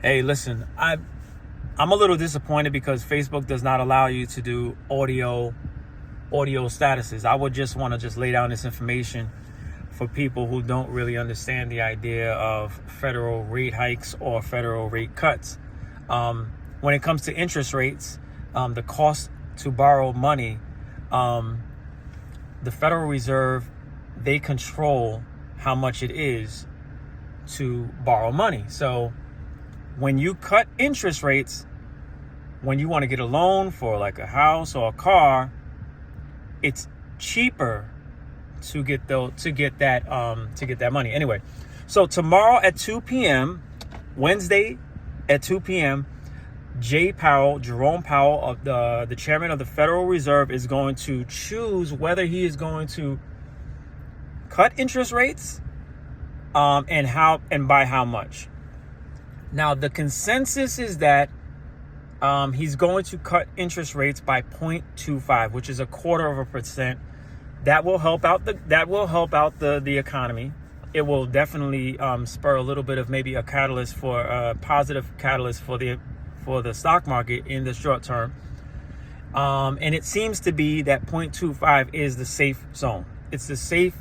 Hey, listen, I'm a little disappointed because Facebook does not allow you to do audio statuses. I would just want to just lay down this information for people who don't really understand the idea of federal rate hikes or federal rate cuts. When it comes to interest rates, the cost to borrow money, the Federal Reserve, they control how much it is to borrow money. So when you cut interest rates, when you want to get a loan for like a house or a car, it's cheaper to get that money. Anyway, so tomorrow at 2 p.m., Wednesday at 2 p.m., Jerome Powell, of the chairman of the Federal Reserve, is going to choose whether he is going to cut interest rates, and by how much. Now, the consensus is that he's going to cut interest rates by 0.25, which is 0.25%. That will help out the economy. It will definitely spur a little bit of maybe a positive catalyst for the stock market in the short term. And it seems to be that 0.25 is the safe zone. It's the safe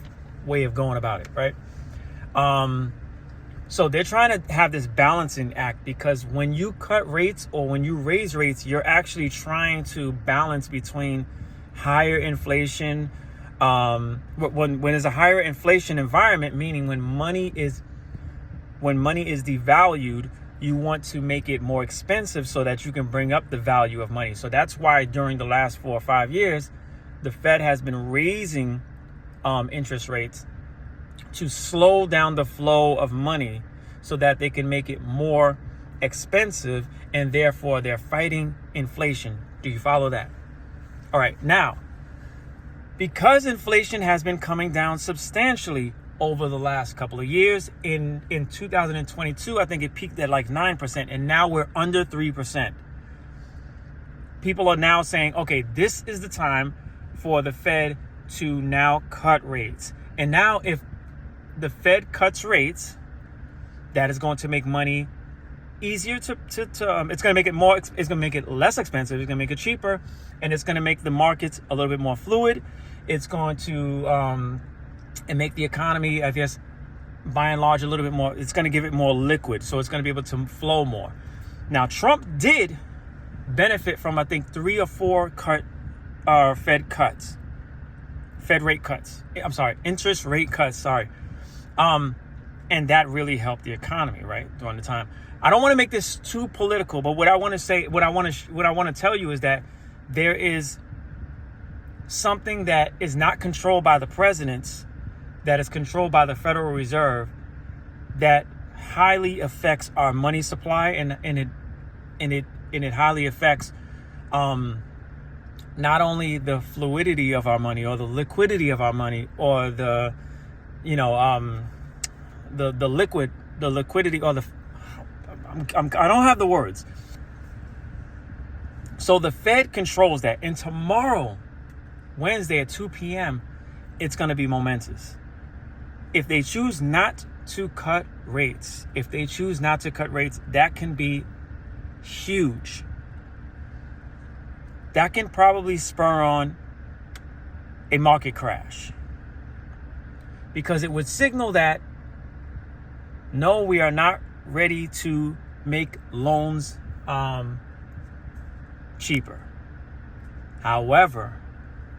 way of going about it, right? So they're trying to have this balancing act, because when you cut rates or when you raise rates, you're actually trying to balance between higher inflation. When there's a higher inflation environment, meaning when money is devalued, you want to make it more expensive so that you can bring up the value of money. So that's why during the last 4 or 5 years, the Fed has been raising interest rates to slow down the flow of money so that they can make it more expensive, and therefore they're fighting inflation. Do you follow that? All right. Now, because inflation has been coming down substantially over the last couple of years, in 2022, I think it peaked at like 9%, and now we're under 3%. People are now saying, okay, this is the time for the Fed to now cut rates. And now if the Fed cuts rates, that is going to make money easier to it's going to make it more, it's going to make it less expensive, it's going to make it cheaper, and it's going to make the markets a little bit more fluid. It's going to and make the economy, I guess, by and large, a little bit more, it's going to give it more liquid, so it's going to be able to flow more. Now, Trump did benefit from, I think, 3 or 4 interest rate cuts, and that really helped the economy, right, during the time. I don't want to make this too political, but what I want to tell you is that there is something that is not controlled by the presidents, that is controlled by the Federal Reserve, that highly affects our money supply, and it highly affects not only the fluidity of our money or the liquidity of our money, or the liquidity, or I don't have the words. So the Fed controls that, and tomorrow, Wednesday at 2 p.m., it's going to be momentous. If they choose not to cut rates, that can be huge. That can probably spur on a market crash, because it would signal that, no, we are not ready to make loans cheaper. However,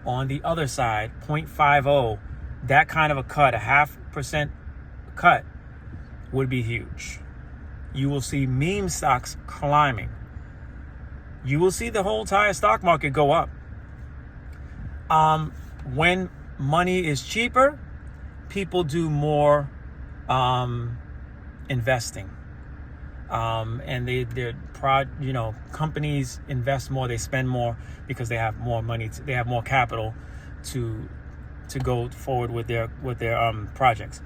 on the other side, 0.50, that kind of a cut, a 0.5% cut, would be huge. You will see meme stocks climbing. You will see the whole entire stock market go up. When money is cheaper, people do more investing, and companies invest more, they spend more, because they have more money, they have more capital to go forward with their projects.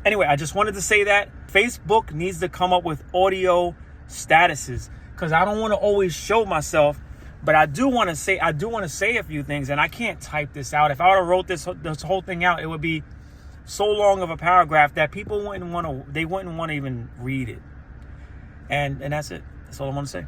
Anyway, I just wanted to say that Facebook needs to come up with audio statuses, because I don't want to always show myself, but I do want to say a few things, and I can't type this out. If I would have wrote this whole thing out, it would be so long of a paragraph that people wouldn't want to even read it. And that's it. That's all I want to say.